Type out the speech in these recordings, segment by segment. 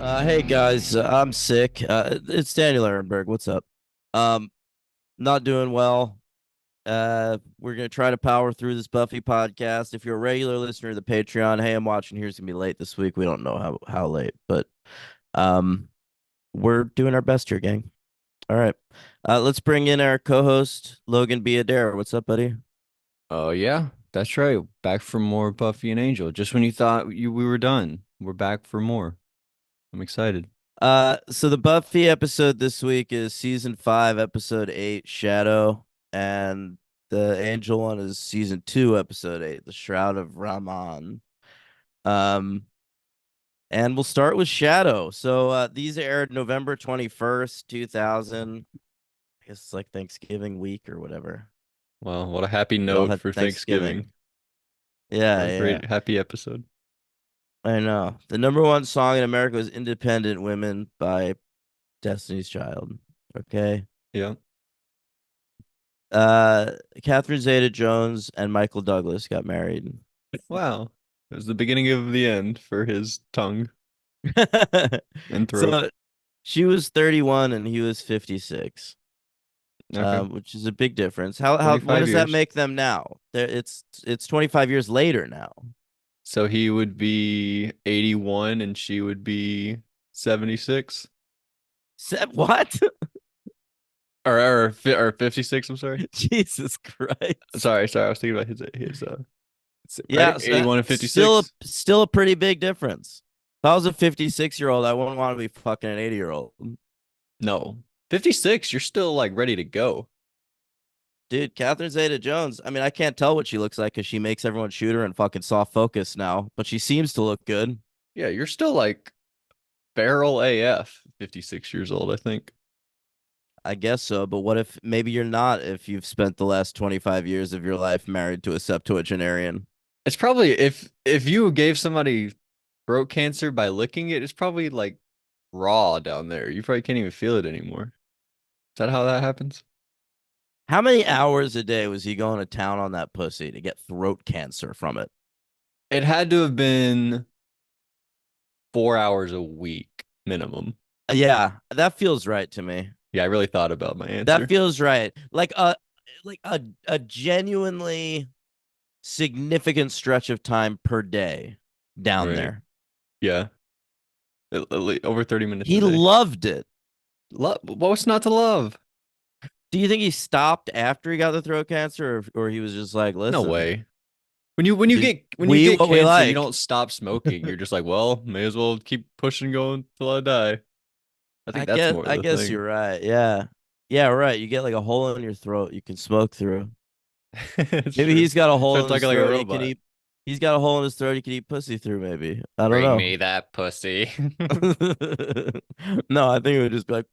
Hey guys, I'm sick. It's Daniel Ehrenberg. What's up? Um, not doing well. We're gonna try to power through this Buffy podcast. If you're a regular listener to the Patreon, hey, I'm watching here's gonna be late this week. We don't know how late, but um, we're doing our best here, gang. All right. Let's bring in our co-host Logan B. Adair. What's up, buddy? Oh yeah, that's right. Back for more Buffy and Angel. Just when you thought we were done, we're back for more. I'm excited. So the Buffy episode this week is season 5, episode 8, Shadow, and the Angel one is season 2, episode 8, The Shroud of Rahman. Um, and we'll start with Shadow. So these aired November 21st, 2000. I guess it's like Thanksgiving week or whatever. Well, what a happy We all note had for Thanksgiving. Thanksgiving. Yeah, What a yeah. great happy episode. I know. The number one song in America was Independent Women by Destiny's Child. Okay. Yeah. Uh, Catherine Zeta-Jones and Michael Douglas got married. Wow. It was the beginning of the end for his tongue and throat. So she was 31 and he was 56, Okay. which is a big difference. How what 25 does that years. make them now? It's 25 years later now. So he would be 81 and she would be 76 What? or 56, I'm sorry. Jesus Christ. Sorry. I was thinking about Yeah, right? so 81 and still 56. still a pretty big difference. If I was a 56-year-old, I wouldn't want to be fucking an 80-year-old. No. 56, you're still like ready to go. Dude, Catherine Zeta-Jones. I mean, I can't tell what she looks like because she makes everyone shoot her in fucking soft focus now, but she seems to look good. Yeah, you're still like barrel AF, 56 years old, I think. I guess so, but what if maybe you're not if you've spent the last 25 years of your life married to a septuagenarian? It's probably if you gave somebody throat cancer by licking it, it's probably like raw down there. You probably can't even feel it anymore. Is that how that happens? How many hours a day was he going to town on that pussy to get throat cancer from it? It had to have been 4 hours a week minimum. Yeah, that feels right to me. Yeah, I really thought about my That answer. feels right. Like a genuinely significant stretch of time per day down Right. there. Yeah. Over 30 minutes a He day. loved it. What's not to love? Do you think he stopped after he got the throat cancer, or he was just like, No listen, way. When you get what we cancer, you like? don't stop smoking. You're just like, well, may as well keep pushing going till I die. I think I that's guess more I the guess thing. you're right. Yeah. Yeah, right. You get like a hole in your throat you can smoke through. It's Maybe true. he's got a hole Start in his talking like a throat he can robot. eat. He's got a hole in his throat he can eat pussy through, maybe. I don't Bring know. me that pussy. No, I think it would just be like,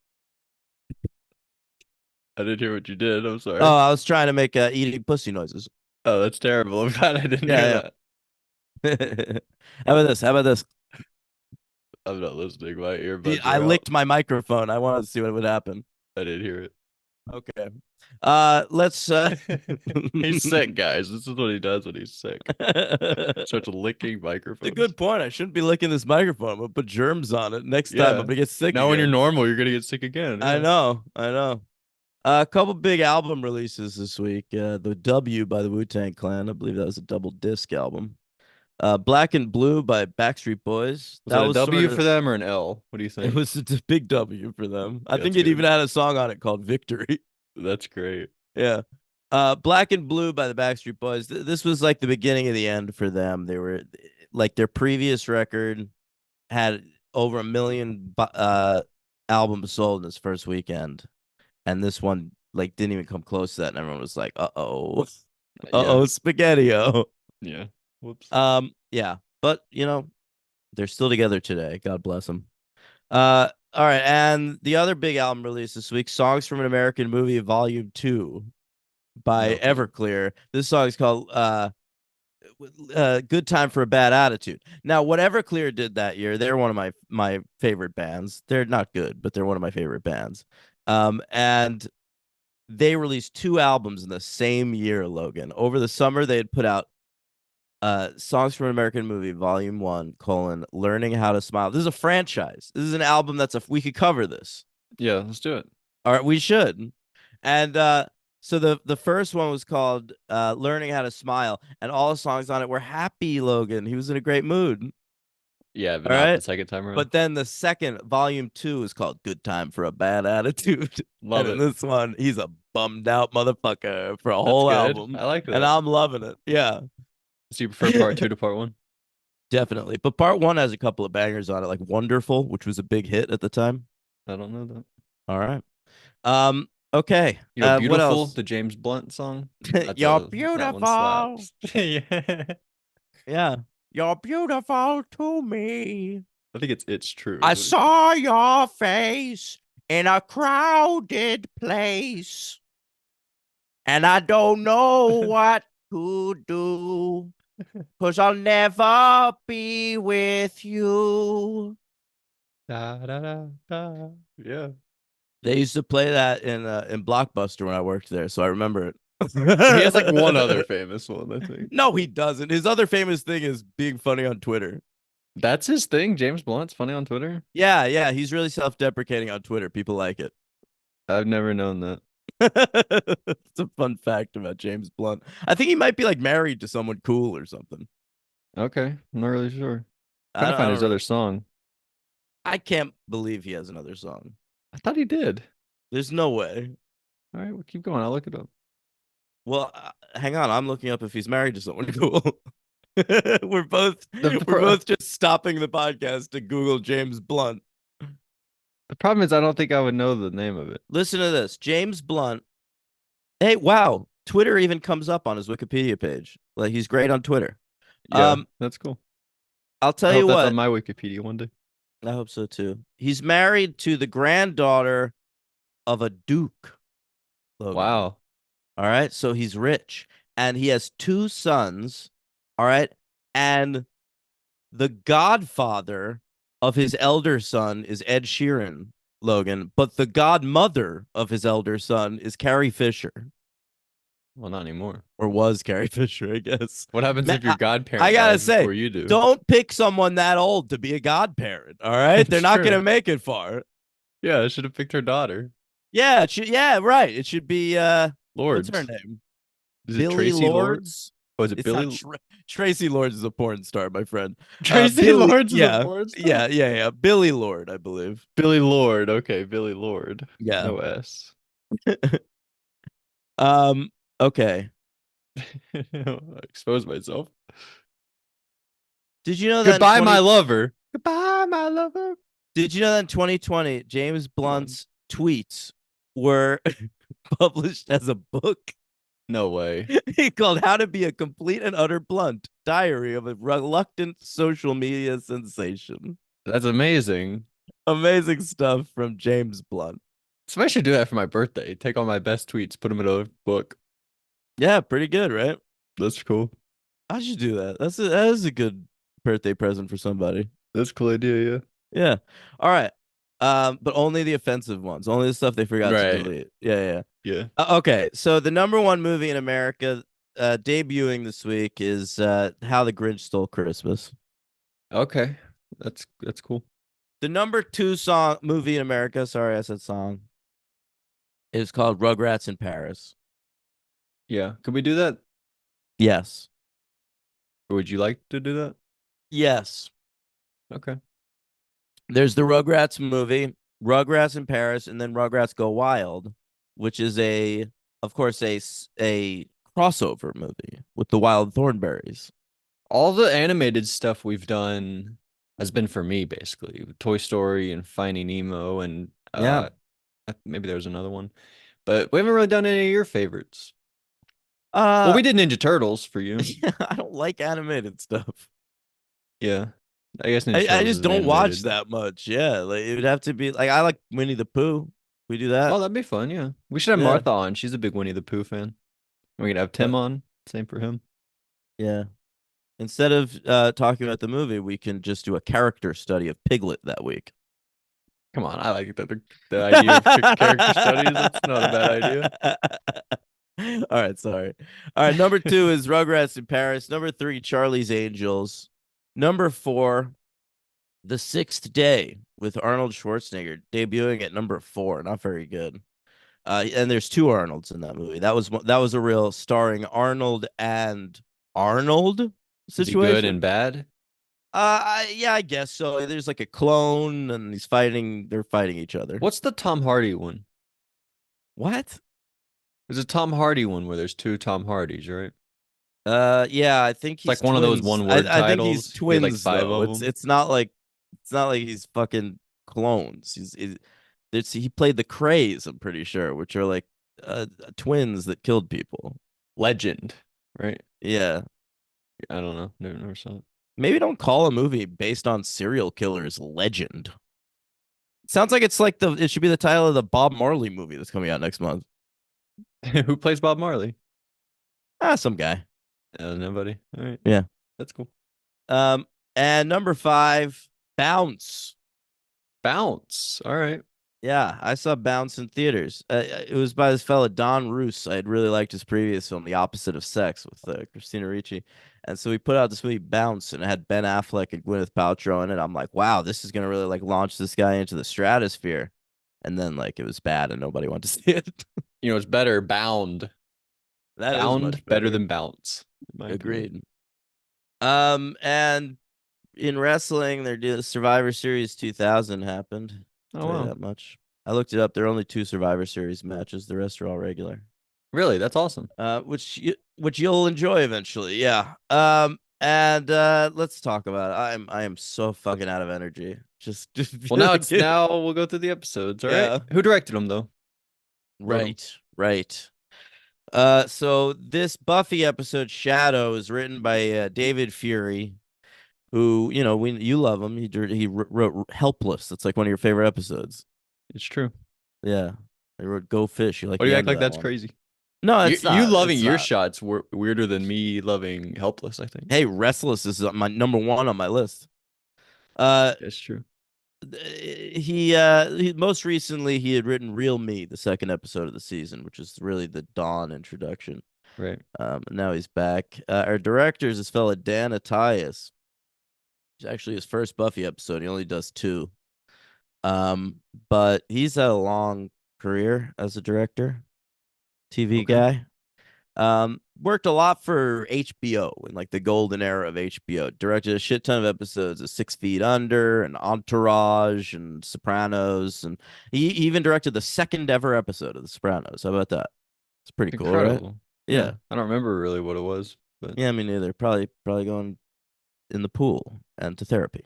I didn't hear what you did. I'm oh, sorry. I was trying to make eating pussy noises. Oh, that's terrible. I'm glad I didn't hear Yeah, that. yeah. How about this? How about this? I'm not listening. My See, earbuds I are out. licked my microphone. I wanted to see what would happen. I didn't hear Okay. Let's it. He's sick, guys. This is what he does when he's sick. Starts licking It's a microphones. good point. I shouldn't be licking this microphone. I'm gonna put germs on it. Next time I'm Yeah. gonna get sick Now when you're again. normal, you're gonna get sick again. I Yeah. know. I know. A couple big album releases this week. The W by the Wu-Tang Clan. I believe that was a double disc album. Black and Blue by Backstreet Boys. Was That that a was sort W of for them or an L? What do you it think? was a big W for them. I Yeah, think that's it even good. had a song on it called Victory. That's great. Yeah. Black and Blue by the Backstreet Boys. This was like the beginning of the end for them. They were like their previous record had over a million albums sold in its first weekend, and this one like didn't even come close to that, and everyone was like, "Uh-oh, Yeah. uh-oh, spaghetti-o." Yeah. Whoops. Yeah, but they're still together today. God bless them. All right, and the other big album release this week, "Songs from an American Movie" Volume 2 by No clue. Everclear. This song is called "Good Time for a Bad Attitude." Now, what Everclear did that year, they're one of my favorite bands. They're not good, but they're one of my favorite bands. And they released two albums in the same year, Logan. Over the summer, they had put out Songs from an American Movie, Volume One, colon, Learning How to Smile. This is a franchise. This is an album we could cover this. Yeah, let's do it. All right, we should. And so the first one was called Learning How to Smile, and all the songs on it were happy, Logan. He was in a great mood. Yeah, but All not the right. second time around. But then the second, volume two, is called Good Time for a Bad Attitude. And Love in it. this one, he's a bummed out motherfucker for a That's whole good. album. I like And that. I'm loving it. Yeah. So you prefer part two to part one? Definitely. But part one has a couple of bangers on it, like Wonderful, which was a big hit at the time. I don't know that. All right. Okay. You know, What Beautiful, else? the James Blunt song. You're That one beautiful. slaps. Yeah. Yeah. You're beautiful to me. I think it's true I is what it saw your face in a crowded place, and I don't know is. what to do, 'cause I'll never be with you. Da, da, da, da. Yeah. They used to play that in Blockbuster when I worked there, so I remember He has like one other it. famous one, I think. No, he doesn't. His other famous thing is being funny on Twitter. That's his thing. James Blunt's funny on Twitter. Yeah, yeah, he's really self-deprecating on Twitter. People like it. I've never known that. It's a fun fact about James Blunt. I think he might be like married to someone cool or something. Okay, I'm not really sure. I Trying to don't, I find his don't other song. I can't believe he has another song. I thought he did. There's no way. All right, well, keep going. I'll look it up. Well, hang on. I'm looking up if he's married to someone cool. we're both The, we're pro- both just stopping the podcast to Google James Blunt. the problem is, I don't think I would know the name of it. Listen to this. James Blunt. Hey, wow. Twitter even comes up on his Wikipedia page. Like he's great on Twitter. Yeah, Um, that's cool. I'll I tell hope you that's on what. my Wikipedia one day. I hope so too. He's married to the granddaughter of a duke, Logan. Wow. All right. So he's rich and he has two sons. All right. And the godfather of his elder son is Ed Sheeran, Logan, but the godmother of his elder son is Carrie Fisher, Well, not anymore. or was Carrie Fisher, I guess. What happens Man, if your I godparent gotta dies say, before you do? don't pick someone that old to be a godparent. All right. They're not going Sure. to make it far. Yeah, I should have picked her daughter. Yeah. Yeah. Right. It should be, what's her Lords. name? Is it Billy Tracy Lord? Lords. Oh, is it It's not Billy? Tracy Lords is a porn star, my friend. Tracy Billy, Lords is a yeah, porn star? yeah. Billy Lord, I believe. Billy Lord. Okay, Billy Lord. Yeah. No S. Um. Okay. Expose myself. Did you know that in Goodbye, my 20? lover. Goodbye, my lover. Did you know that in 2020, James Come on. Blunt's tweets were published as a book No way. called "How to Be a Complete and Utter Blunt: Diary of a Reluctant Social Media Sensation." That's amazing. Amazing stuff from James Blunt. Somebody should do that for my birthday. Take all my best tweets, put them in a book. Yeah, pretty good, right? That's cool. I should do that. That is a good birthday present for somebody. That's a cool idea, Yeah. All right. But only the offensive ones, only the stuff they yeah. forgot to Right. delete. Yeah. Yeah. Okay. So the number one movie in America, debuting this week is How the Grinch Stole Christmas. Okay. That's cool. The number two song movie in America, sorry, I said song, is called Rugrats in Paris. Yeah. Could we do that? Yes. Or would you like to do that? Yes. Okay. There's the Rugrats movie, Rugrats in Paris, and then Rugrats Go Wild, which is of course, a crossover movie with the Wild Thornberries. All the animated stuff we've done has been for me, basically. Toy Story and Finding Nemo and Yeah. maybe there was another one. But we haven't really done any of your favorites. Well, Uh, we did Ninja Turtles for you. I don't like animated stuff. Yeah. I guess Ninja I Turtles just is don't watch animated. that much. Yeah, like it would have to be like I like Winnie the Pooh. We do that. Oh, that'd be fun, yeah. We should have Yeah. Martha on. She's a big Winnie the Pooh fan. We could have Tim on. Same for him. Yeah. Instead of talking about the movie, we can just do a character study of Piglet that week. Come on, I like the idea of character studies. That's not a bad idea. All right, sorry. All right, number two is Rugrats in Paris. Number three, Charlie's Angels. Number four, The Sixth Day with Arnold Schwarzenegger debuting at number four. Not very good. And there's two Arnolds in that movie. That was a real starring Arnold and Arnold Is he good situation. and bad? Yeah, I guess so. There's like a clone, and he's fighting. They're fighting each other. What's the Tom Hardy one? What? There's a Tom Hardy one where there's two Tom Hardys, right? Yeah, I think It's like he's one of those twins. one I word I think he's titles. He had like twins five though. of It's them. it's not like it's not like he's fucking clones. He played the Krays, I'm pretty sure, which are like twins that killed people. Legend, right? Yeah. I don't know. Never saw Maybe don't call a movie based on serial killers Legend. Sounds like it should be the title of the Bob Marley movie that's coming out next month. it. Who plays Bob Marley? Some guy. Nobody. All right. Yeah. That's cool. Um, and number five, Bounce. Bounce. All right. Yeah, I saw Bounce in theaters. It was by this fella Don Roos. I had really liked his previous film, The Opposite of Sex, with Christina Ricci, and so we put out this movie Bounce, and it had Ben Affleck and Gwyneth Paltrow in it. I'm like, wow, this is gonna really like launch this guy into the stratosphere. And then like it was bad, and nobody wanted to see it. You know, it's better bound. That is much Bound better better. than bounce, in my opinion. Agreed. And in wrestling, they're doing Survivor Series 2000 happened. Oh Tell you wow. that much. I looked it up. There are only two Survivor Series matches. The rest are all regular. Really? That's awesome. Which you'll enjoy eventually. Yeah. And let's talk about it. I am so fucking out of energy. Just Well, now we'll go through the episodes, all right? yeah. Who directed them though? Wrote them. Right. So this Buffy episode, Shadow, is written by David Fury, who you love him. He wrote Helpless. That's like one of your favorite episodes. It's true. Yeah, he wrote Go Fish. You like Why do the you end act of like that that's one? crazy? No, You it's you not. loving It's your not. shots were weirder than me loving Helpless, I think. Hey, Restless is my number one on my list. Uh, That's true. he most recently he had written Real Me, the second episode of the season, which is really the Dawn introduction. Right. Now he's back. Our director is this fella Dan Attias. It's actually his first Buffy episode. He only does two. But he's had a long career as a director, TV Okay. guy. Worked a lot for HBO in like the golden era of HBO. Directed a shit ton of episodes of 6 Feet Under and Entourage and Sopranos, and he even directed the second ever episode of The Sopranos. How about that? It's pretty cool, right? Incredible. Yeah. Yeah, I don't remember really what it was, but yeah. Me neither. Probably going in the pool and to therapy.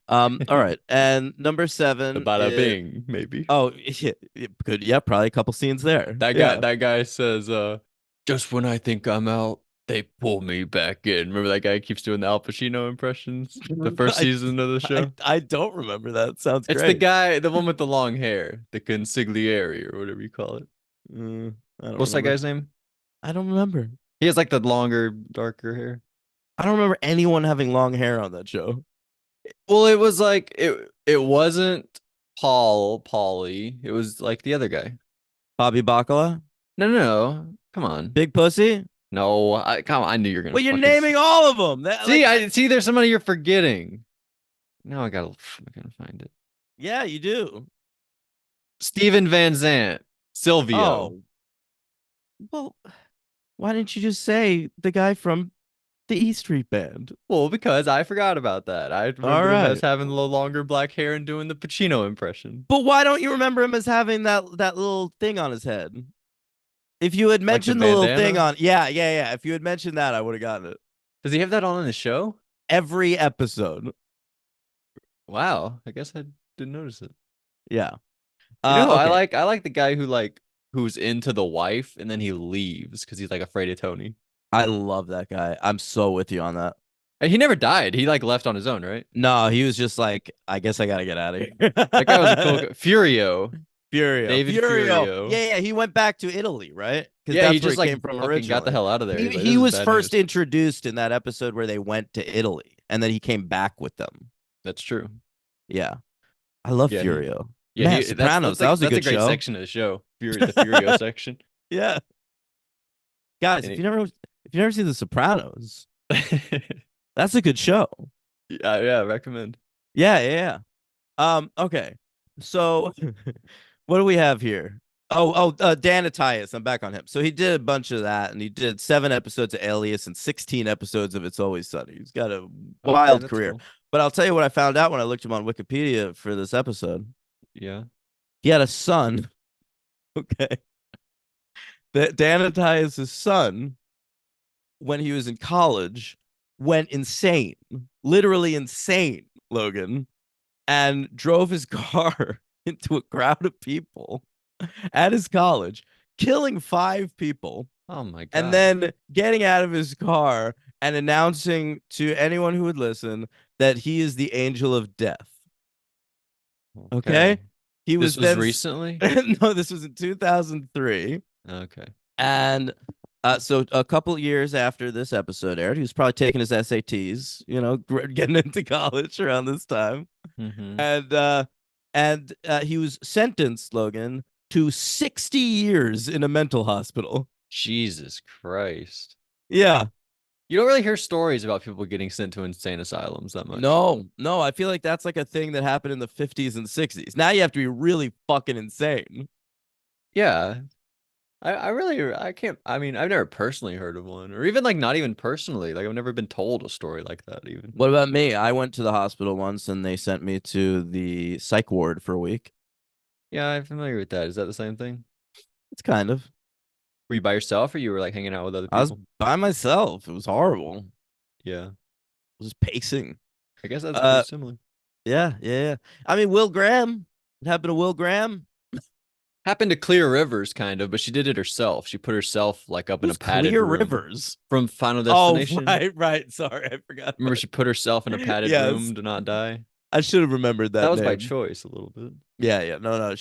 All right, and number the seven bada is bing, maybe. oh yeah, good. Yeah, probably a couple scenes there. That guy Yeah. that guy says, just when I think I'm out, they pull me back in. Remember that guy keeps doing the Al Pacino impressions? The first I, season of the show? I don't remember that. Sounds It's the great. guy, the one with the long hair, the consigliere or whatever you call it. I don't What's that remember. guy's name? I don't remember. He has like the longer, darker hair. I don't remember anyone having long hair on that show. Well, it was like it wasn't Paulie. It was like the other guy. Bobby Bacala, No. Come on. Big Pussy. No, come on. I knew you were gonna Well, you're fucking naming all of them. see. I see. There's somebody you're forgetting. Now I gotta find it. Yeah, you do. Steven Van Zant, Silvio. Oh, well, why didn't you just say the guy from the E Street Band? Well, because I forgot about that. I All remembered him as right. having the longer black hair and doing the Pacino impression, But why don't you remember him as having that little thing on his head? If you had like the mentioned the little thing bandana. on, yeah. If you had mentioned that, I would have gotten it. Does he have that on in the show? Every episode. Wow, I guess I didn't notice it. Yeah. You know, who I Okay. like I like the guy who's into the wife and then he leaves because he's like afraid of Tony. I love that guy. I'm so with you on that. And he never died. He like left on his own, right? No, he was just like, I guess I gotta get out of here. That guy was a cool Furio. Furio. David Furio. Furio. Yeah. He went back to Italy, right? Because Yeah, he that's where he just like came from fucking got the originally. hell out of there. He, He's like, this he is was bad first news. introduced in that episode where they went to Italy, and then he came back with them. That's true. Yeah. I love Yeah, Furio. yeah, Man, that's Sopranos. That was a that's a good great show. section of the show. The Furio section. Yeah. Guys, And if you never seen The Sopranos, it, that's a good show. yeah, recommend. Yeah, yeah, yeah. Okay. So what do we have here? Dan Attias. I'm back on him. So he did a bunch of that, and he did 7 episodes of Alias and 16 episodes of It's Always Sunny. He's got a Okay, wild that's career. cool. But I'll tell you what I found out when I looked him on Wikipedia for this episode. Yeah. He had a son. Okay. That Dan Attias' son, when he was in college, went insane, literally insane, Logan, and drove his car into a crowd of people at his college, killing 5 people, Oh my and God. then getting out of his car and announcing to anyone who would listen that he is the angel of death. Okay. Okay. He This was was then, recently? no, this was in 2003. Okay. And so a couple years after this episode aired, he was probably taking his SATs, getting into college around this time. Mm-hmm. And he was sentenced, Logan, to 60 years in a mental hospital. Jesus Christ. Yeah. You don't really hear stories about people getting sent to insane asylums that much. No, no, I feel like that's like a thing that happened in the 50s and 60s. Now you have to be really fucking insane. Yeah. I really I can't I mean I've never personally heard of one or even like not even personally like I've never been told a story like that even. What about me? I went to the hospital once and they sent me to the psych ward for a week. Yeah, I'm familiar with that. Is that the same thing? It's kind of. Were you by yourself or you were like hanging out with other I was people? by myself. It was horrible. Yeah. I was just pacing. I guess that's pretty Uh, similar. yeah, yeah, yeah. I mean, Will Graham. It happened to Will Graham. Happened to Clear Rivers kind of, but she did it herself. She put herself like up in a Who's padded Clear room Rivers? from Final Oh, Destination. right, right. Sorry, I forgot Remember about she put herself in a that. padded Yes, room to not die? I should have remembered That that was by name. choice a little bit. Yeah, yeah. No, no.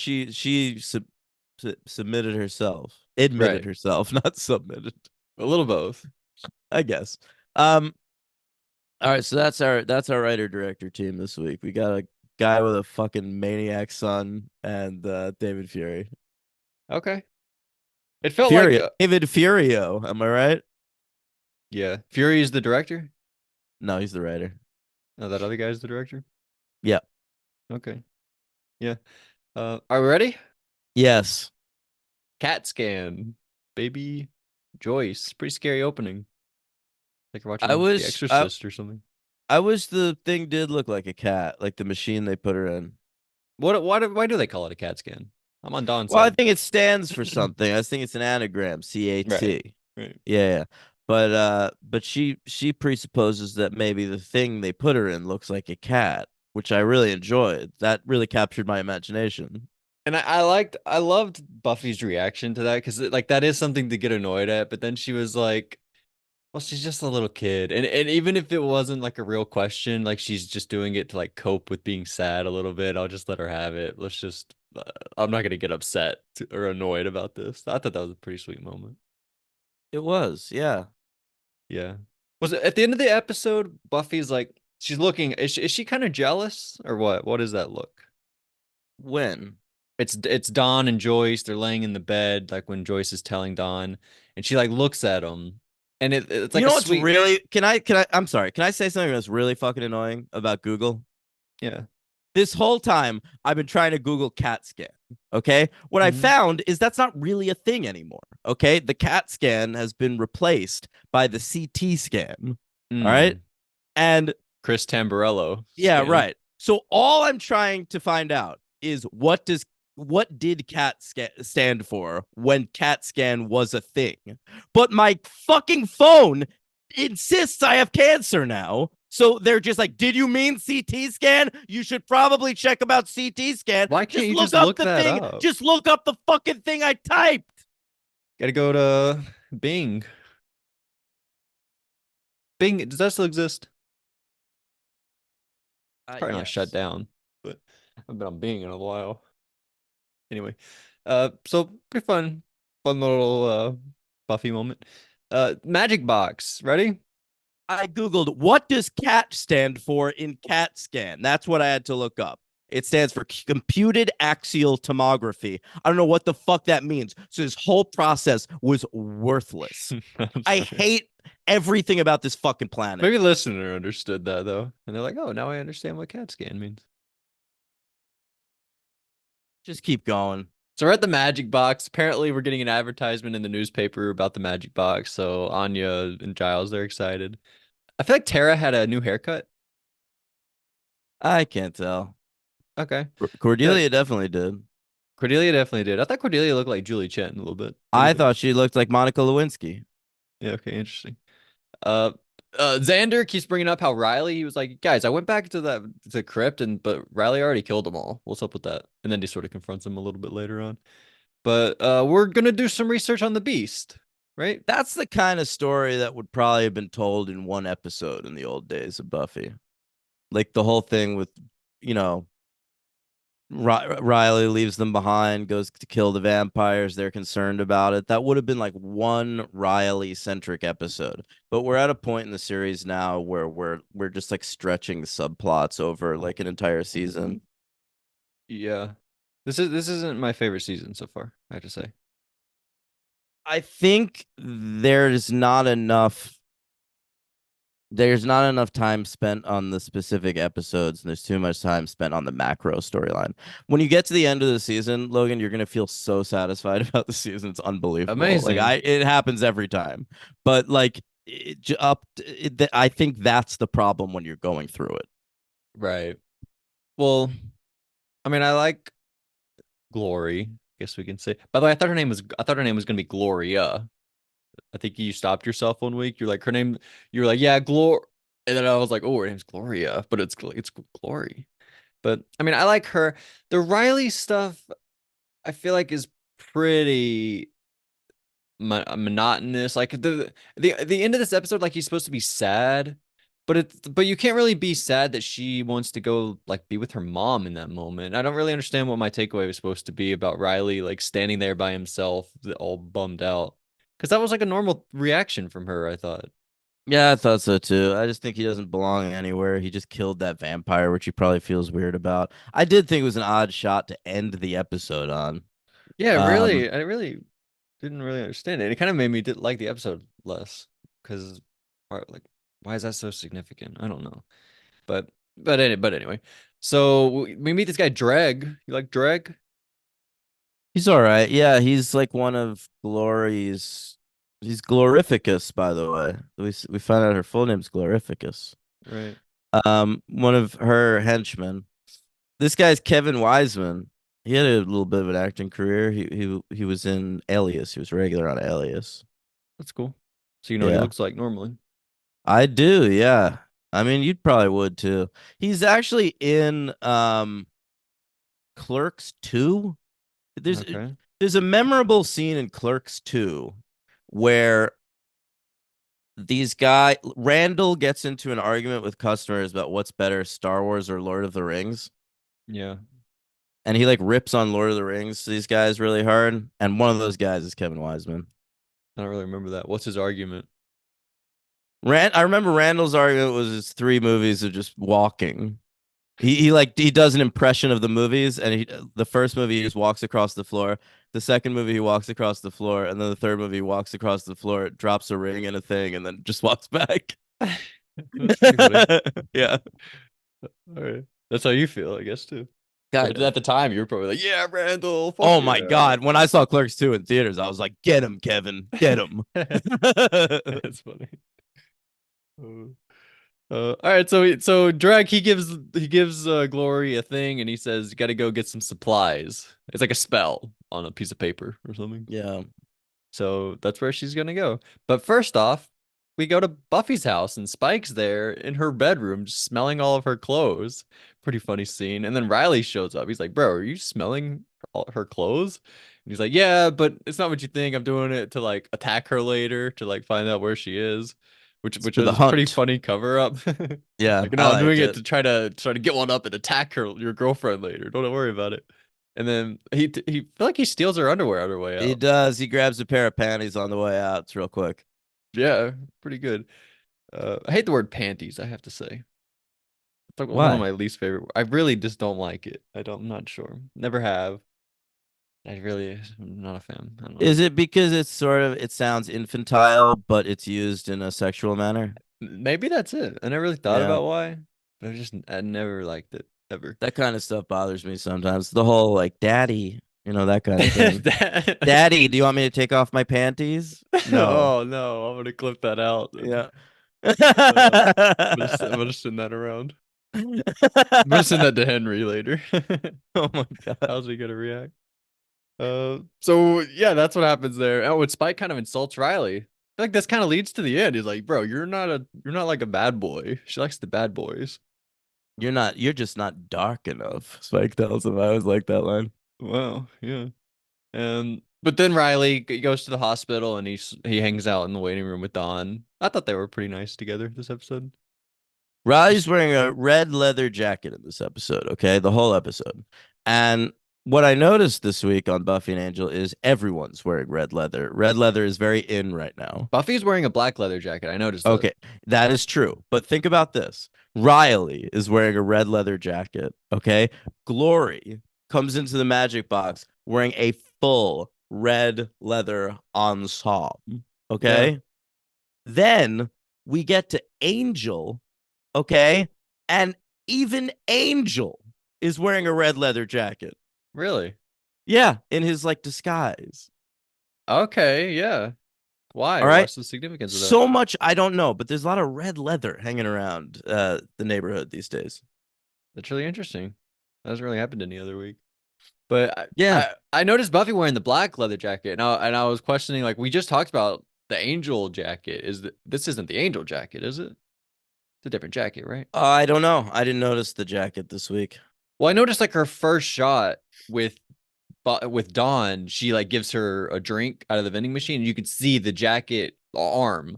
Submitted herself, admitted Right. herself, not submitted. A little both. I guess. Um. All right, so that's our writer director team this week. We got a guy with a fucking maniac son and David Fury. Okay. It felt like Fury, David Furio. Am I right? yeah. Fury is the director? No, he's the writer. No, that other guy's the director? Yeah. Okay. Yeah. Are we ready? Yes. Cat scan. Baby Joyce. Pretty scary opening. Like you're I watching The wish I Exorcist or something. I wish the thing did look like a cat, like the machine they put her in. Why do they call it a cat scan? I'm on Don's Well, I side. think it stands for something. I think it's an anagram, Right. CAT. Right. Yeah, yeah. But she presupposes that maybe the thing they put her in looks like a cat, which I really enjoyed. That really captured my imagination. And I loved Buffy's reaction to that because like that is something to get annoyed at, but then she was like, well, she's just a little kid. And even if it wasn't like a real question, like she's just doing it to like cope with being sad a little bit, I'll just let her have it. Let's just I'm not gonna get upset or annoyed about this. I thought that was a pretty sweet moment. It was, yeah. Yeah. Was it at the end of the episode, Buffy's like she's looking, is she kind of jealous or what? What does that look? When? It's Dawn and Joyce. They're laying in the bed, like when Joyce is telling Dawn, and she like looks at him, and it's You like a know what's sweet, really I'm sorry. Can I say something that's really fucking annoying about Google? yeah. This whole time I've been trying to Google CAT scan. Okay. What I Hmm. found is that's not really a thing anymore. Okay. The CAT scan has been replaced by the CT scan. All right. Mm. And Chris Tamburello yeah, scan. right. So all I'm trying to find out is what did CAT stand for when CAT scan was a thing? But my fucking phone insists I have cancer now. So they're just like, did you mean CT scan? You should probably check about CT scan. Why can't Just you look just up look the that thing. up? Just look up the fucking thing I typed. Gotta go to Bing. Bing, does that still exist? It's probably not shut Yes. down, but I've been on Bing in a while. Anyway, so pretty fun little Buffy moment. Magic box, ready? I Googled what does CAT stand for in CAT scan. That's what I had to look up. It stands for computed axial tomography. I don't know what the fuck that means. So this whole process was worthless. I'm I sorry. hate everything about this fucking planet. Maybe listener understood that though, and they're like, "Oh, now I understand what CAT scan means." Just keep going. So we're at the Magic Box. Apparently, we're getting an advertisement in the newspaper about the Magic Box. So Anya and Giles, they're excited. I feel like Tara had a new haircut. I can't tell. Okay. Yeah, Cordelia definitely did. Cordelia definitely did. I thought Cordelia looked like Julie Chen a little bit. What do you I think? thought she looked like Monica Lewinsky. Yeah, okay, interesting. Uh, Xander keeps bringing up how Riley, he was like, guys, I went back to the crypt and but Riley already killed them all. What's up with that? And then he sort of confronts him a little bit later on. But we're gonna do some research on the beast, right? That's the kind of story that would probably have been told in one episode in the old days of Buffy. Like the whole thing with, you know, Riley leaves them behind, goes to kill the vampires. They're concerned about it. That would have been like one Riley centric episode. But we're at a point in the series now where we're just like stretching subplots over like an entire season. Yeah. This isn't my favorite season so far, I have to say. I think there's not enough time spent on the specific episodes, and there's too much time spent on the macro storyline. When you get to the end of the season, Logan, you're gonna feel so satisfied about the season. It's unbelievable. Like Amazing. it happens every time. But like I think that's the problem when you're going through it. Right. Well, I mean, I like Glory, I guess we can say. By the way, I thought her name was gonna be Gloria. I think you stopped yourself one week. You're like her name. You were like, yeah, Glor. And then I was like, oh, her name's Gloria, but it's Glory. But I mean, I like her. The Riley stuff, I feel like is pretty monotonous. Like the end of this episode, like he's supposed to be sad, but you can't really be sad that she wants to go like be with her mom in that moment. I don't really understand what my takeaway was supposed to be about Riley like standing there by himself, all bummed out. Because that was like a normal reaction from her, I thought. Yeah, I thought so too. I just think he doesn't belong anywhere. He just killed that vampire, which he probably feels weird about. I did think it was an odd shot to end the episode on. Yeah, Um, really, I really didn't really understand it. It kind of made me did like the episode less because, like, why is that so significant? I don't know. But anyway. So we meet this guy Dreg. You like Dreg? He's all right. Yeah, he's like one of Glory's. He's Glorificus, by the way. We found out her full name's Glorificus. Right. One of her henchmen. This guy's Kevin Wiseman. He had a little bit of an acting career. He was in Alias. He was regular on Alias. That's cool. So you know what he Yeah, looks like normally. I do. Yeah, I mean, you probably would too. He's actually in Clerks 2. There's Okay. there's a memorable scene in Clerks 2 where these guy Randall gets into an argument with customers about what's better, Star Wars or Lord of the Rings. Yeah. And he like rips on Lord of the Rings to these guys really hard. And one of those guys is Kevin Wiseman. I don't really remember that. What's his argument? I remember Randall's argument was his 3 movies of just walking. He does an impression of the movies, and the first movie he just walks across the floor. The second movie he walks across the floor, and then the third movie he walks across the floor, drops a ring and a thing, and then just walks back. That's pretty funny. Yeah, All right. That's how you feel, I guess, too. kind But of. at the time, you were probably like, yeah, Randall, fuck Oh my yeah. God. When I saw Clerks 2 in theaters, I was like, get him, Kevin. Get him. That's funny. Uh, all right, so Drag he gives Glory a thing and he says you got to go get some supplies. It's like a spell on a piece of paper or something. Yeah. So that's where she's gonna go. But first off, we go to Buffy's house and Spike's there in her bedroom, just smelling all of her clothes. Pretty funny scene. And then Riley shows up. He's like, "Bro, are you smelling all her clothes?" And he's like, "Yeah, but it's not what you think. I'm doing it to like attack her later, to like find out where she is." It's Which for the was pretty hunt. funny cover up. Yeah, Like, I no, I'm liked doing it it. to try to get one up and attack your girlfriend later. Don't worry about it. And then he feel like he steals her underwear on her way He out. does. He grabs a pair of panties on the way out. It's real quick. Yeah, pretty good. I hate the word panties, I have to say. It's like one of Why? my least favorite. I really just don't like it. I'm not sure. Never have. I really am not a fan. I don't know. Is it because it's sort of it sounds infantile, but it's used in a sexual manner? Maybe that's it. I never really thought Yeah. about why, but I never liked it ever. That kind of stuff bothers me sometimes. The whole like daddy, that kind of thing. That- Daddy, do you want me to take off my panties? No. oh no, I'm gonna clip that out. Yeah. I'm gonna send that around. I'm gonna send that to Henry later. Oh my God. How's he gonna react? So yeah, that's what happens there. Oh, and Spike kind of insults Riley. I feel like this kind of leads to the end. He's like, "Bro, you're not like a bad boy. She likes the bad boys." You're just not dark enough. Spike tells him. I always like that line. Wow, yeah. But then Riley goes to the hospital and he hangs out in the waiting room with Dawn. I thought they were pretty nice together this episode. Riley's wearing a red leather jacket in this episode, okay? The whole episode. And what I noticed this week on Buffy and Angel is everyone's wearing red leather. Red leather is very in right now. Buffy's wearing a black leather jacket. I noticed that. Okay, that is true. But think about this. Riley is wearing a red leather jacket, okay? Glory comes into the magic box wearing a full red leather ensemble, Yeah, okay? Then we get to Angel, okay? And even Angel is wearing a red leather jacket. really. Yeah, in his like disguise. Okay, yeah. Why? All right. What's the significance of that? So much I don't know, but there's a lot of red leather hanging around the neighborhood these days. That's really interesting. That hasn't really happened any other week. But Yeah. I noticed Buffy wearing the black leather jacket, and I was questioning like we just talked about the angel jacket. This isn't the angel jacket, is it? It's a different jacket, right? I don't know. I didn't notice the jacket this week. Well, I noticed like her first shot with Dawn, she like gives her a drink out of the vending machine, and you could see the jacket arm.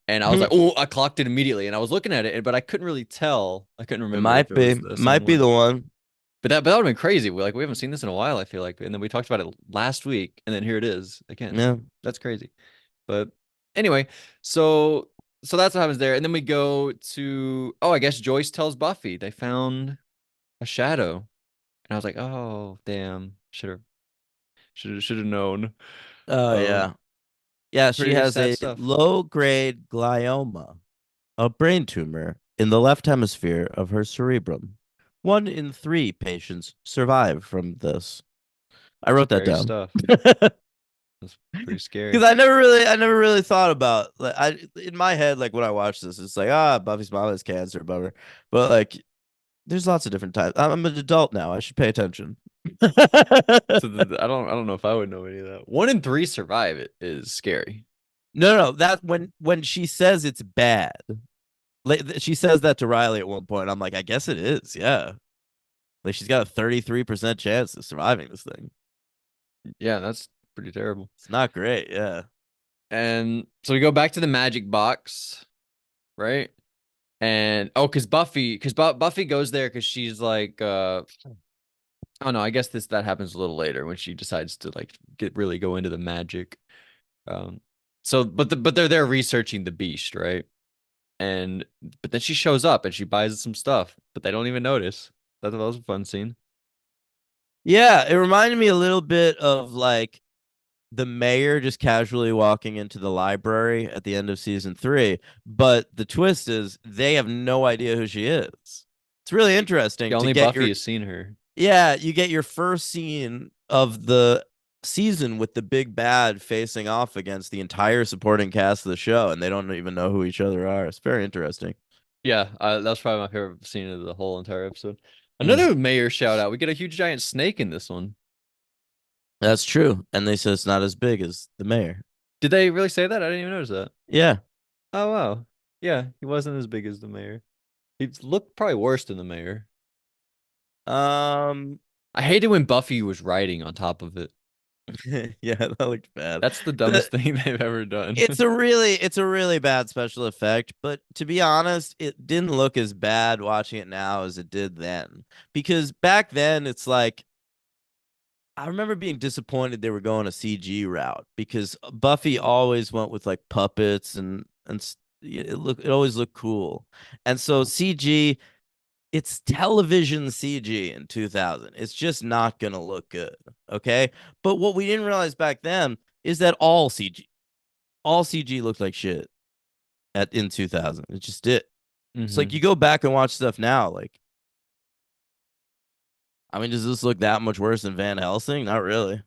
And I was like, It oh, I clocked it immediately, and I was looking at it, but I couldn't really tell. I couldn't remember if might it be. was the same Might be one. the one. But that would have been crazy. We haven't seen this in a while, I feel like. And then we talked about it last week, and then here it is again. Yeah. That's crazy. But anyway, so that's what happens there. And then we go to I guess Joyce tells Buffy they found a shadow. And I was like, oh damn. Should have known. Oh Um, yeah. Yeah, she pretty has sad a stuff. low-grade glioma, a brain tumor in the left hemisphere of her cerebrum. 1 in 3 patients survive from this. I wrote that Scary down. stuff. That's pretty scary. Because I never really thought about like in my head like when I watch this, it's like Buffy's mom has cancer, bummer. But like, there's lots of different types. I'm an adult now. I should pay attention. So I don't know if I would know any of that. 1 in 3 survive it is scary. No, that when she says it's bad, like she says that to Riley at one point. I'm like, I guess it is. Yeah, like she's got a 33% chance of surviving this thing. Yeah, that's pretty terrible. It's not great. Yeah. And so we go back to the magic box, right? And Buffy goes there because she's like, oh no, I guess that happens a little later when she decides to like really go into the magic. Um, but they're there researching the beast, right? And but then she shows up and she buys some stuff, but they don't even notice. That was a fun scene. Yeah, it reminded me a little bit of like the mayor just casually walking into the library at the end of season 3. But the twist is they have no idea who she is. It's really interesting Yeah, to only get Buffy your has seen her. yeah, you get your first scene of the season with the big bad facing off against the entire supporting cast of the show, and they don't even know who each other are. It's very interesting. Yeah, that's probably my favorite scene of the whole entire episode. Mm, Another mayor shout out. We get a huge giant snake in this one. that's true. And they said it's not as big as the mayor. Did they really say that? I didn't even notice that. Yeah. Oh wow. Yeah, he wasn't as big as the mayor. He looked probably worse than the mayor. Um, I hated when Buffy was riding on top of it. yeah, that looked bad. That's the The, dumbest thing they've ever done. it's a really bad special effect, but to be honest, it didn't look as bad watching it now as it did then. Because back then it's like I remember being disappointed they were going a CG route because Buffy always went with like puppets and it always looked cool. And so CG it's television CG in 2000. It's just not going to look good. Okay. But what we didn't realize back then is that all CG looked like shit in 2000. It just did. It's like you Mm-hmm. go back and watch stuff now. Like, I mean, does this look that much worse than Van Helsing? Not really.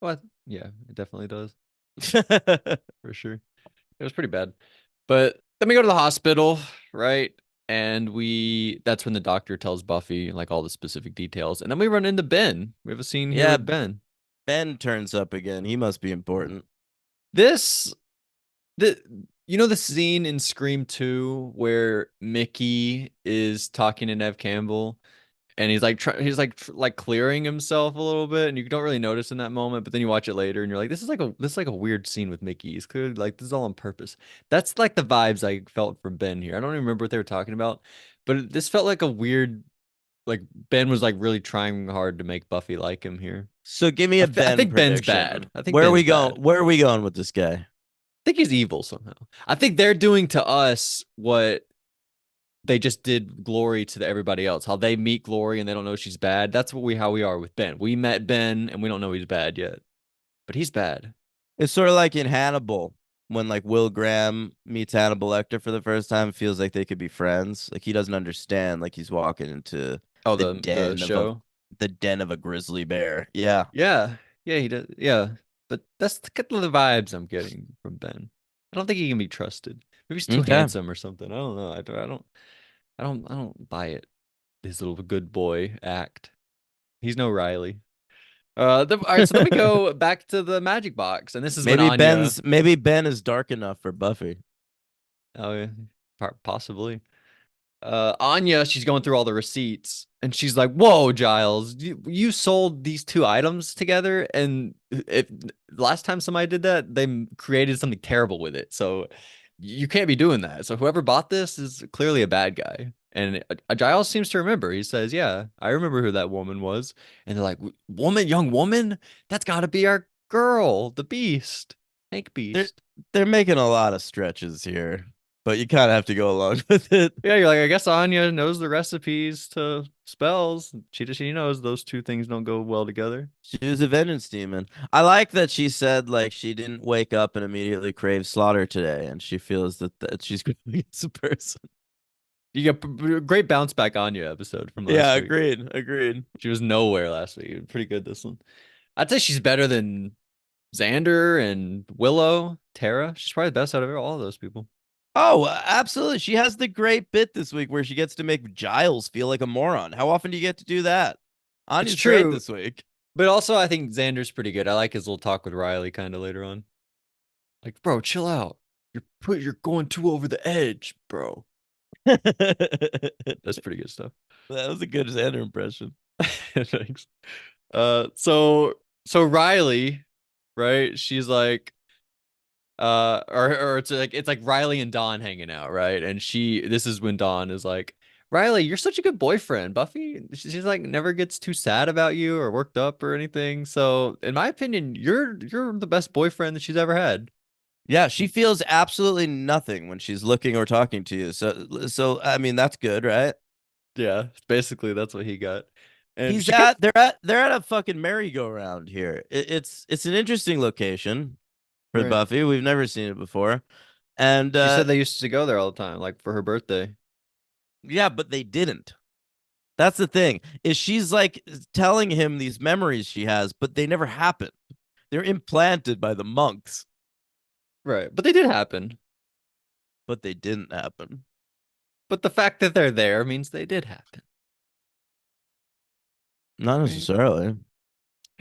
Well, yeah, it definitely does for sure. It was pretty bad. But then we go to the hospital, right? And that's when the doctor tells Buffy like all the specific details. And then we run into Ben. We have a scene here Yeah, with Ben. Ben turns up again. He must be important. This the you know the scene in Scream 2 where Mickey is talking to Nev Campbell and he's like clearing himself a little bit and you don't really notice in that moment, but then you watch it later and you're like this is like a weird scene with Mickey. He's clearly like this is all on purpose. That's like the vibes I felt from Ben here. I don't even remember what they were talking about, but this felt like a weird like Ben was like really trying hard to make Buffy like him here. So give me a I Ben think Ben's bad. prediction. I think Where are we Ben's going? bad. Where are we going with this guy? I think he's evil somehow. I think they're doing to us what they just did Glory to everybody else. How they meet Glory and they don't know she's bad. That's how we are with Ben. We met Ben and we don't know he's bad yet, but he's bad. It's sort of like in Hannibal when like Will Graham meets Hannibal Lecter for the first time, feels like they could be friends. Like he doesn't understand. Like he's walking into Oh, the the den of a show. the den of a grizzly bear. Yeah. Yeah, yeah, he does. Yeah, but that's kind of the vibes I'm getting from Ben. I don't think he can be trusted. Maybe he's too Okay. handsome or something. I don't know. I don't buy it. His little good boy act. He's no Riley. All right, so then we go back to the magic box, and this is when Anya. Maybe Ben is dark enough for Buffy. Oh, yeah, possibly. Anya, she's going through all the receipts, and she's like, "Whoa, Giles, you sold these two items together, and if last time somebody did that, they created something terrible with it. So you can't be doing that. So whoever bought this is clearly a bad guy." And Giles seems to remember. He says, "Yeah, I remember who that woman was." And they're like, "Woman, young woman, that's got to be our girl, the Beast, Hank They're Beast." they're making a lot of stretches here, but you kind of have to go along with it. Yeah, you're like, I guess Anya knows the recipes to spells. She knows those two things don't go well together. She was a vengeance demon. I like that she said like she didn't wake up and immediately crave slaughter today, and she feels that she's growing as a person. You get great bounce back Anya episode from Yeah, last week. agreed. She was nowhere last week. Pretty good this one. I'd say she's better than Xander and Willow, Tara. She's probably the best out of all of those people. Oh, absolutely. She has the great bit this week where she gets to make Giles feel like a moron. How often do you get to do that? It's Anya's great true, this week. but also I think Xander's pretty good. I like his little talk with Riley kind of later on. Like, bro, chill out. You're going too over the edge, bro. That That's pretty good stuff. was a good Xander impression. Thanks. So Riley, right? She's like, or it's like Riley and Dawn hanging out, right? And this is when Dawn is like, Riley, you're such a good boyfriend. Buffy, she's like never gets too sad about you or worked up or anything. So in my opinion, you're the best boyfriend that she's ever had. Yeah, she feels absolutely nothing when she's looking or talking to you. So I mean that's good, right? Yeah, basically that's what he got. And He's she kept. at they're at a fucking merry-go-round here. It's an interesting location for Right. Buffy. We've never seen it before. And She said they used to go there all the time, like for her birthday. yeah, but they didn't. That's the thing. Is she's like telling him these memories she has, but they never happen. They're implanted by the monks, Right. But they did happen. but they didn't happen. But the fact that they're there means they did happen. Not Right. necessarily.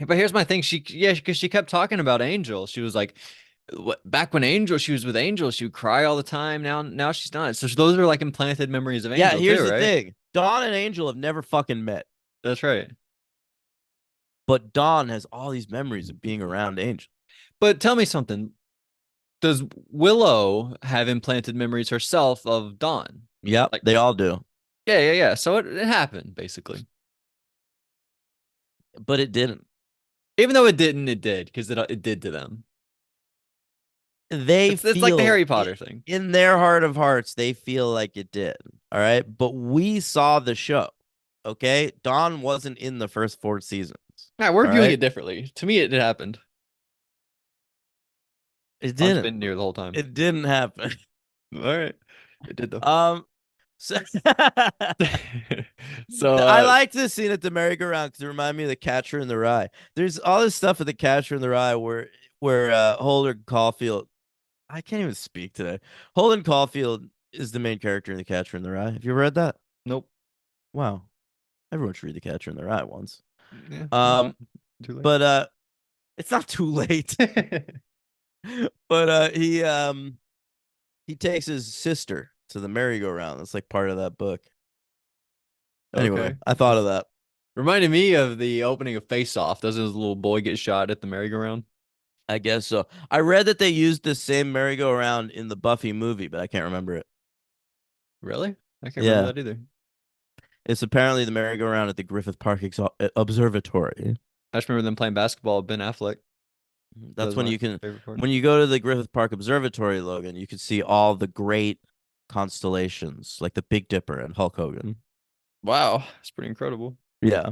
But here's my thing. Yeah, because she kept talking about Angel. She was like, back when she was with Angel, she would cry all the time. Now she's not. So those are like implanted memories of Yeah, Angel too, here's the right? thing. Dawn and Angel have never fucking met, That's right. but Dawn has all these memories of being around Angel. But tell me something. Does Willow have implanted memories herself of Dawn? Yep, Like, they all do, yeah. So it happened basically. but it didn't. Even though it didn't, it did because it did to them. they It's like the feel Harry Potter thing. in their heart of hearts, they feel like it did. All right. But we saw the show. Okay. Dawn wasn't in the first four seasons. Yeah, we're All viewing right. it differently. To me, it happened. It Dawn's didn't. been near the whole time. It didn't happen. All right, it did though. Um, so So I like this scene at the merry-go-round because it reminded me of the Catcher in the Rye. There's all this stuff at the Catcher in the Rye where Holden Caulfield. I can't even speak today. Holden Caulfield is the main character in the Catcher in the Rye. Have you ever read that? nope. Wow, everyone should read the Catcher in the Rye once. Yeah, Um, too late. but it's not too late. But he takes his sister to the merry-go-round. That's like part of that book. Anyway, Okay. I thought of That's that. reminded me of the opening of Face Off. Doesn't his little boy get shot at the merry-go-round? I guess so. I read that they used the same merry-go-round in the Buffy movie, but I can't remember it. Really? I can't remember Yeah, that either. it's apparently the merry-go-round at the Griffith Park Observatory. I just remember them playing basketball with Ben Affleck. That That's was when my you can, favorite part. when you go to the Griffith Park Observatory, Logan, you can see all the great constellations, like the Big Dipper and Hulk Hogan. Wow, it's pretty incredible. Yeah.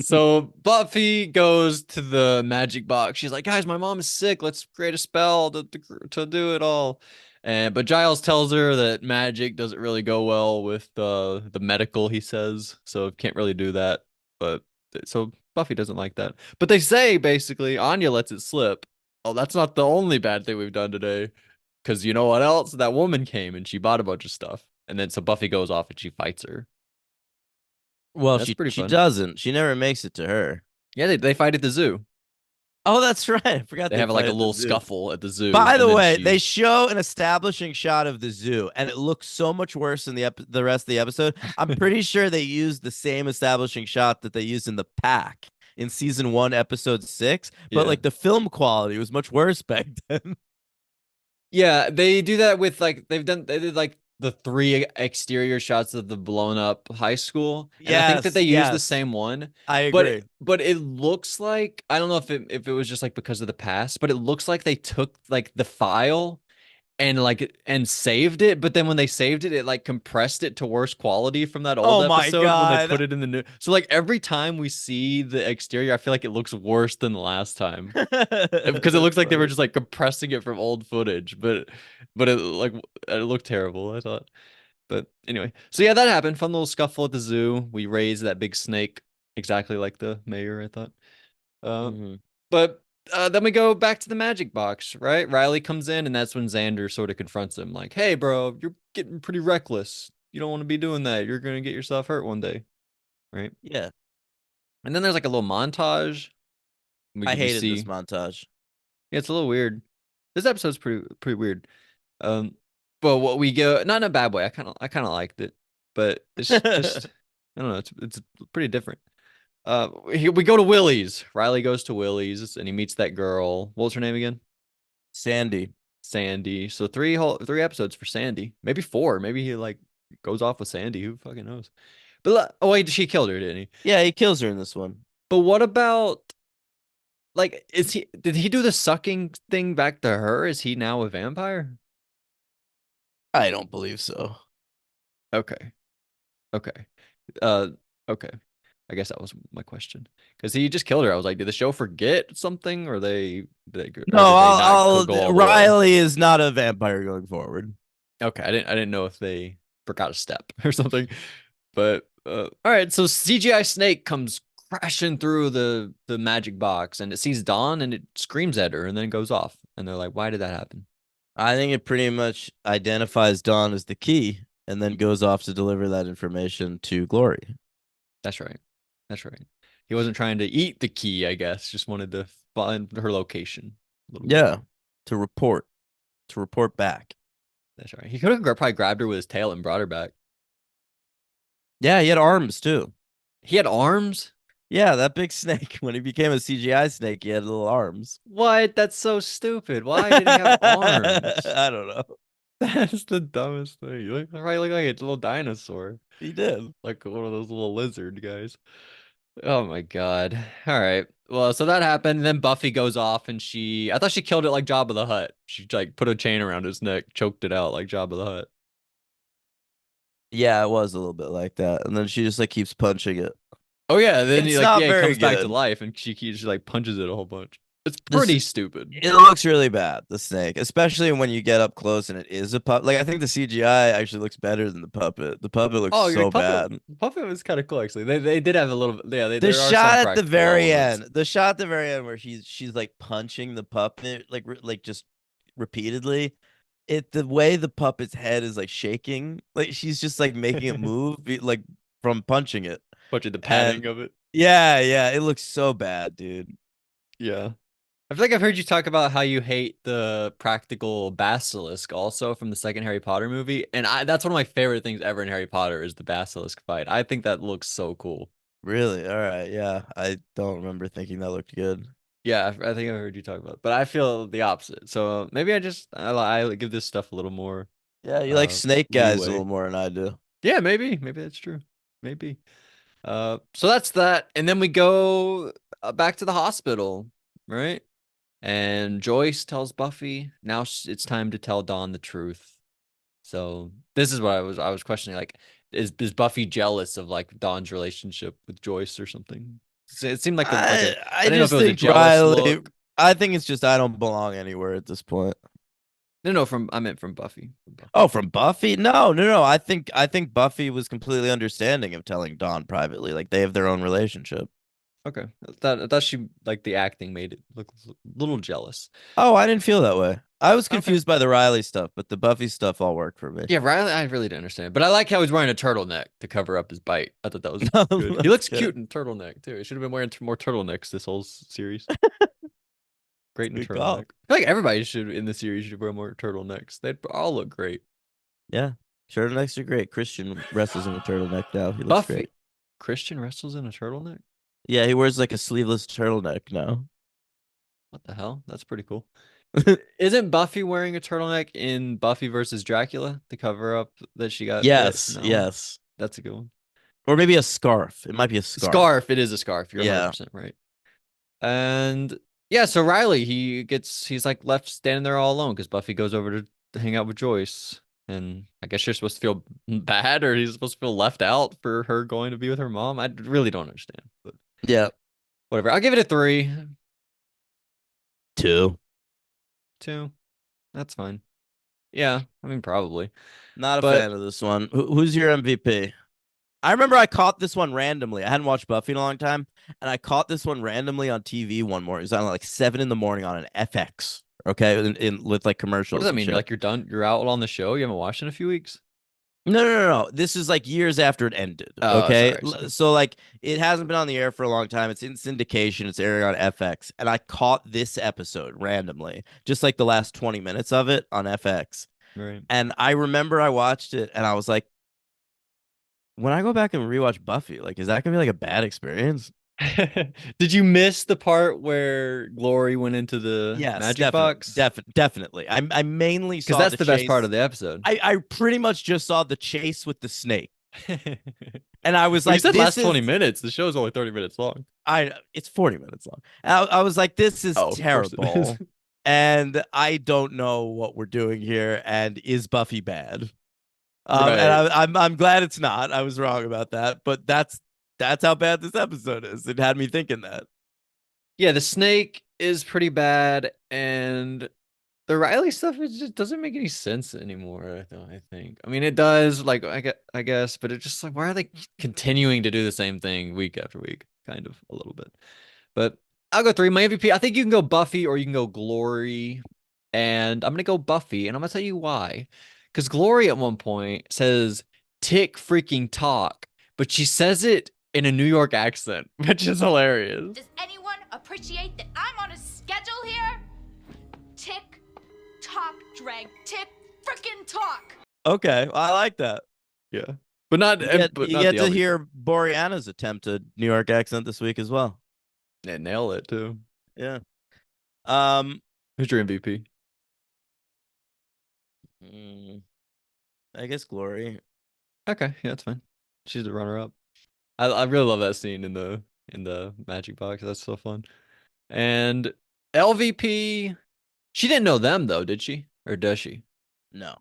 So Buffy goes to the magic box. She's like, "Guys, my mom is sick. Let's create a spell to do it all." And but Giles tells her that magic doesn't really go well with the medical. He says so can't really do that. But so Buffy doesn't like that. But they say basically Anya lets it slip. Oh, that's not the only bad thing we've done today. Because you know what else? That woman came and she bought a bunch of stuff. And then so Buffy goes off and she fights her. Well, That's pretty she fun. doesn't. She never makes it to her. Yeah, they fight at the zoo. Oh, that's right. I forgot They they have like fight a at the little zoo. scuffle at the zoo, By and the then way, they she. show an establishing shot of the zoo, and it looks so much worse than the rest of the episode. I'm pretty sure they used the same establishing shot that they used in the pack in season one, episode 6, but Yeah. like the film quality was much worse back then. Yeah, they do that with like they did like the three exterior shots of the blown up high school, and I think that they Yes, use the yes, same one, I agree. but it looks like I don't know if it was just like because of the past, but it looks like they took like the file and saved it, but then when they saved it, it like compressed it to worse quality from that old Oh my episode when they god. put it in the new. So like every time we see the exterior, I feel like it looks worse than the last time because it That's looks like they were funny. just like compressing it from old footage, but it looked terrible, I thought. But anyway, so yeah, that happened. Fun little scuffle at the zoo. We raised that big snake exactly like the mayor, I thought. Uh, Hmm. but then we go back to the magic box, right? Riley comes in, and that's when Xander sort of confronts him, like, "Hey, bro, you're getting pretty reckless. You don't want to be doing that. You're gonna get yourself hurt one day, right?" Yeah, And then there's like a little montage. I We hated this see, montage. yeah, it's a little weird. This episode's pretty weird. Um, but what we go, not in a bad way. I kind of liked it, but it's just I don't know. It's pretty different. We go to Willie's. Riley goes to Willie's and he meets that girl. What was her name again? Sandy. Sandy. So three episodes for Sandy. Maybe four. Maybe he like goes off with Sandy. Who fucking knows? But oh wait, she killed her, didn't he? Yeah, he kills her in this one. But what about like did he do the sucking thing back to her? Is he now a vampire? I don't believe so. Okay. Okay. Uh okay. I guess that was my question. Because he just killed her. I was like, did the show forget something or No, or did they not go all the way? Riley is not a vampire going forward. Okay, I didn't know if they forgot a step or something. But all right, so CGI Snake comes crashing through the magic box and it sees Dawn and it screams at her and then goes off. And they're like, why did that happen? I think it pretty much identifies Dawn as the key and then goes off to deliver that information to Glory. That's right. That's right. He wasn't trying to eat the key, I guess. Just wanted to find her location a little bit Yeah, more. to report, to report back. That's right. He could have probably grabbed her with his tail and brought her back. Yeah, he had arms too. He had arms? Yeah, that big snake, when he became a CGI snake, he had little arms. What? That's so stupid. Why did he have arms? I don't know. That's the dumbest thing. Right, look like a little dinosaur, He did. like one of those little lizard guys. Oh my God. All right. well, so that happened. And then Buffy goes off, and I thought she killed it like Jabba the Hutt. She like put a chain around his neck, choked it out like Jabba the Hutt. Yeah, it was a little bit like that. And then she just like keeps punching it. Oh yeah, then he It's like not yeah, he very comes back to good. life, and she like punches it a whole bunch. It's This pretty stupid. it looks really bad, the snake, especially when you get up close and it is a puppet. Like I think the CGI actually looks better than the puppet. The puppet looks Oh, your so Puppet bad. Puppet was kind of cool actually. They did have a little bit. Yeah, The there are some shot at the practical very elements. end, the shot at the very end where she's like punching the puppet like just repeatedly. The way the puppet's head is like shaking, like she's just like making it move like from punching it. Bunch of the And padding of it. yeah, it looks so bad, dude. Yeah. I feel like I've heard you talk about how you hate the practical basilisk also from the second Harry Potter movie, and that's one of my favorite things ever in Harry Potter is the basilisk fight. I think that looks so cool. Really? All right. Yeah. I don't remember thinking that looked good. Yeah, I think I heard you talk about it, but I feel the opposite. So maybe I give this stuff a little more Yeah, you like snake guys a leeway. little more than I do. Yeah, maybe that's true. Maybe. So that's that, and then we go back to the hospital, right? And Joyce tells Buffy now it's time to tell Dawn the truth. So this is what I was questioning. Like, is Buffy jealous of like Dawn's relationship with Joyce or something? So it seemed like I I didn't know if just it was a think jealous Riley. look. I think it's just I don't belong anywhere at this point. No, from I meant from Buffy. From Buffy. Oh, from Buffy? No. I think Buffy was completely understanding of telling Dawn privately. Like they have their own relationship. Okay, I thought she like the acting made it look a little jealous. Oh, I didn't feel that way. I was Okay. confused by the Riley stuff, but the Buffy stuff all worked for me. Yeah, Riley, I really didn't understand, but I like how he's wearing a turtleneck to cover up his bite. I thought that was good. He That's looks cute good. in turtleneck too. He should have been wearing more turtlenecks this whole series. That's Great a in a good call. turtleneck. I feel like everybody should in the series should wear more turtlenecks. They'd all look great. Yeah. Turtlenecks are great. Christian wrestles in a turtleneck now. He looks great. Buffy Christian wrestles in a turtleneck. Yeah, he wears like a sleeveless turtleneck now. What the hell? That's pretty cool. Isn't Buffy wearing a turtleneck in Buffy versus Dracula to cover up that she got bit? Yes, No, yes. that's a good one. Or maybe a scarf. It might be a scarf. Scarf. It is a scarf. You're Yeah. 100% right. And yeah, so Riley, he's like left standing there all alone because Buffy goes over to hang out with Joyce. And I guess you're supposed to feel bad or he's supposed to feel left out for her going to be with her mom. I really don't understand, but Yeah. whatever. I'll give it a 3, Two. 2. That's fine. Yeah, I mean, probably. Not a But fan of this one. Who's your MVP? I remember I caught this one randomly. I hadn't watched Buffy in a long time, and I caught this one randomly on TV one morning. It was on like 7 in the morning on an FX. Okay, with like what does commercials that and mean? shit. Like you're done? You're out on the show? You haven't watched in a few weeks? No. This is like years after it ended. Oh, Okay. sorry. So like it hasn't been on the air for a long time. It's in syndication. It's airing on FX. And I caught this episode randomly, just like the last 20 minutes of it on FX. Right. And I remember I watched it and I was like, when I go back and rewatch Buffy, like, is that gonna be like a bad experience? Did you miss the part where Glory went into the Yes, magic definitely. box? Definitely. I mainly Because saw that's the the best part chase. of the episode. I pretty much just saw the chase with the snake. Well, And I was you like, said this last 20 is minutes. The show's only 30 minutes long. it's 40 minutes long. I was like, this is Oh, of course it is. terrible. And I don't know what we're doing here. And is Buffy bad? And Right. I'm glad it's not. I was wrong about that, but that's how bad this episode is. It had me thinking that. Yeah, the snake is pretty bad, and the Riley stuff just doesn't make any sense anymore. I think. I mean, it does, like I guess, but it's just like, why are they continuing to do the same thing week after week? Kind of a little bit. But I'll go 3. My MVP. I think you can go Buffy or you can go Glory, and I'm gonna go Buffy, and I'm gonna tell you why. Because Glory at one point says "tick freaking tock," but she says it in a New York accent, which is hilarious. Does anyone appreciate that I'm on a schedule here? Tick, tock, drag, tick, frickin' talk. Okay, well, I like that. Yeah, but not but You not get the to only hear thing. Boreanaz's attempt at New York accent this week as well. They nail it too. Yeah. Um. Who's your MVP? mm, I guess Glory. Okay, yeah, that's fine. She's the runner-up. I really love that scene in the in the magic box. That's so fun. And LVP, she didn't know them though, did she? Or does she? No.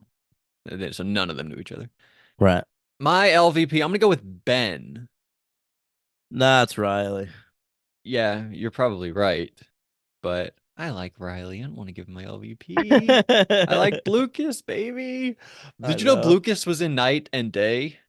So none of them knew each other. Right. My LVP, I'm gonna go with Ben. Nah, it's Riley. Yeah, you're probably right, but I like Riley. I don't want to give him my LVP. I like Blucas, baby. I Did you know know. Blucas was in Night and Day?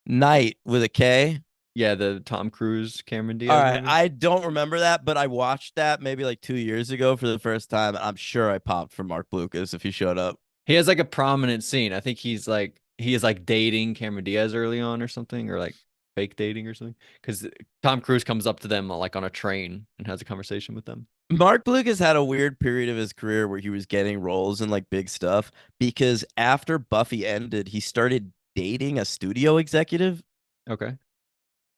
Knight with a K. Yeah, the Tom Cruise, Cameron All Diaz right, movie. I don't remember that, but I watched that maybe like 2 years ago for the first time. I'm sure I popped for Mark Lucas if he showed up. He has like a prominent scene. I think he is like dating Cameron Diaz early on or something, or like fake dating or something. Because Tom Cruise comes up to them like on a train and has a conversation with them. Mark Lucas had a weird period of his career where he was getting roles in like big stuff because after Buffy ended, he started dating a studio executive. Okay.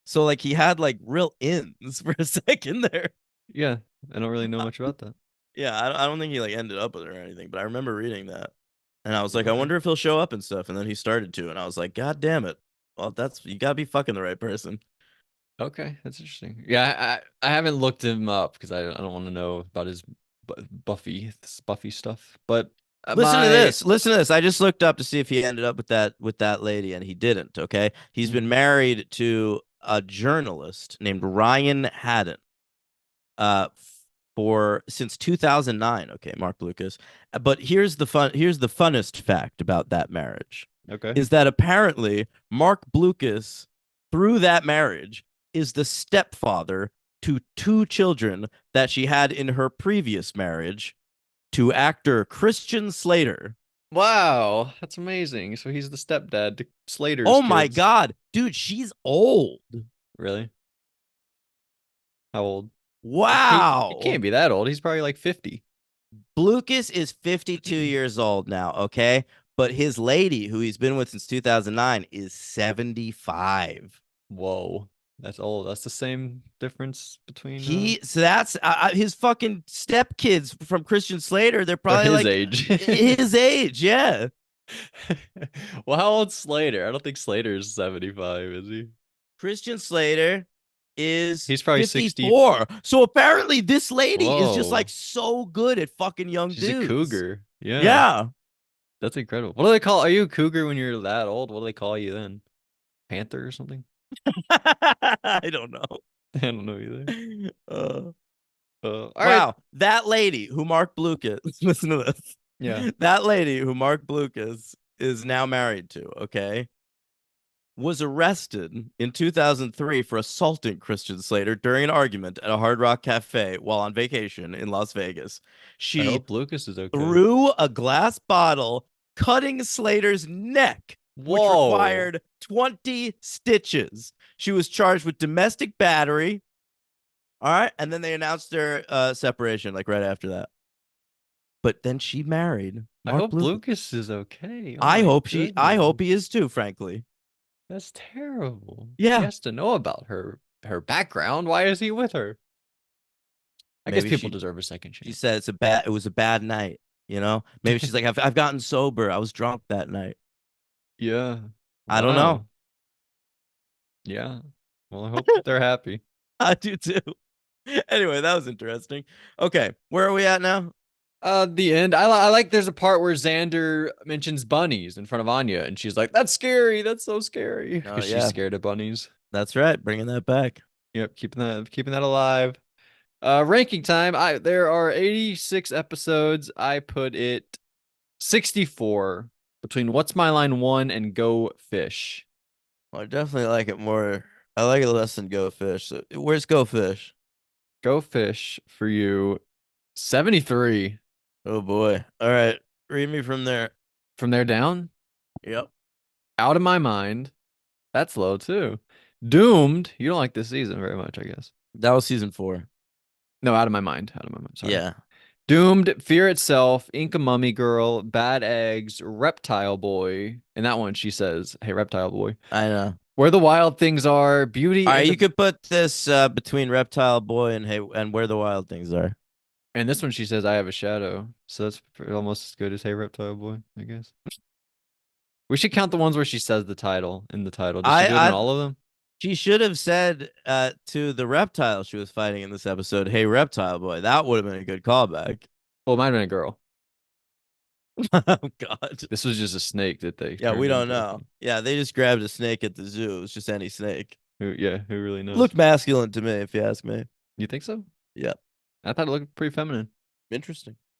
So like he had like real ins for a second there. Yeah, I don't really know much about that. Yeah, I don't think he like ended up with her or anything, but I remember reading that. And I was like, I Okay. wonder if he'll show up and stuff. And then he started to, and I was like, God damn it. Well, that's you gotta be fucking the right person. Okay, that's interesting. Yeah, I haven't looked him up because I don't want to know about his Buffy stuff. But Listen to my this. Listen to this. I just looked up to see if he ended up with that lady, and he didn't. Okay, he's been married to a journalist named Ryan Haddon. Uh, for since 2009. Okay, Mark Lucas. But here's the fun. Here's the funnest fact about that marriage okay. is that apparently Mark Lucas, through that marriage, is the stepfather to two children that she had in her previous marriage to actor Christian Slater. Wow, that's amazing. So he's the stepdad to Slater's Oh my kids. God, dude, she's old. Really? How old? He Wow. can't be that old. He's probably like 50. Lucas is 52 years old now, okay? But his lady, who he's been with since 2009, is 75. Whoa, that's old. That's the same difference between So that's his fucking stepkids from Christian Slater. They're they're probably his like age. his age, yeah. Well, how old's Slater? I don't think Slater's 75, is he? Christian Slater is He's probably 60. 54. So apparently this lady is just like Whoa. so good at fucking young She's a dudes. cougar. Yeah, Yeah. that's incredible. What do they call? Are you a cougar when you're that old? What do they call you then? Panther or something? I don't know. I don't know either. Uh, All right. wow. That lady who Mark Blucas, listen to this. Yeah. That lady who Mark Blucas is now married to, okay, was arrested in 2003 for assaulting Christian Slater during an argument at a Hard Rock Cafe while on vacation in Las Vegas. I She hope Lucas is okay. threw a glass bottle, cutting Slater's neck, which Whoa. required 20 stitches. She was charged with domestic battery. All right. And then they announced their separation like right after that. But then she married I Mark hope Lucas. Lucas is okay. Oh I my hope I hope goodness. he is too, frankly. That's terrible. He Yeah. has to know about her background. Why is he with her? I guess Maybe people deserve a second she chance. said it was a bad night, you know? Maybe she's like, I've gotten sober. I was drunk that night. Yeah. I don't know. Wow. Yeah. Well, I hope that they're happy. I do too. Anyway, that was interesting. Okay, where are we at now? The end. I like there's a part where Xander mentions bunnies in front of Anya, and she's like, "That's scary. That's so scary," Oh because she's yeah, scared of bunnies. that's right. Bringing that back. Yep, keeping that alive. Ranking time. There are 86 episodes. I put it 64 between What's My Line 1 and Go Fish. Well, I definitely like it more. I like it less than Go Fish. So, where's Go Fish? Go Fish for you 73. Oh boy. All right, read me from there. From there down, Yep. Out of My Mind. That's low too. Doomed. You don't like this season very much, I guess. That was season 4. No, Out of My Mind. Out of My Mind. Sorry. Yeah. Doomed, Fear Itself, Inca Mummy Girl, Bad Eggs, Reptile Boy. And that one, she says, "Hey, Reptile Boy. I know. Where the Wild Things Are, Beauty All right, and you could put this between Reptile Boy and Where the Wild Things Are. And this one, she says, I Have a Shadow. So that's almost as good as Hey, Reptile Boy, I guess. We should count the ones where she says the title in the title. Does she do it in I all of them? She should have said to the reptile she was fighting in this episode, "Hey, reptile boy." That would have been a good callback. Well, it might have been a girl. Oh God. This was just a snake that they Yeah, we turned don't into. know. Yeah, they just grabbed a snake at the zoo. It's just any snake. Who really knows? Looked masculine to me, if you ask me. You think so? Yeah. I thought it looked pretty feminine. Interesting.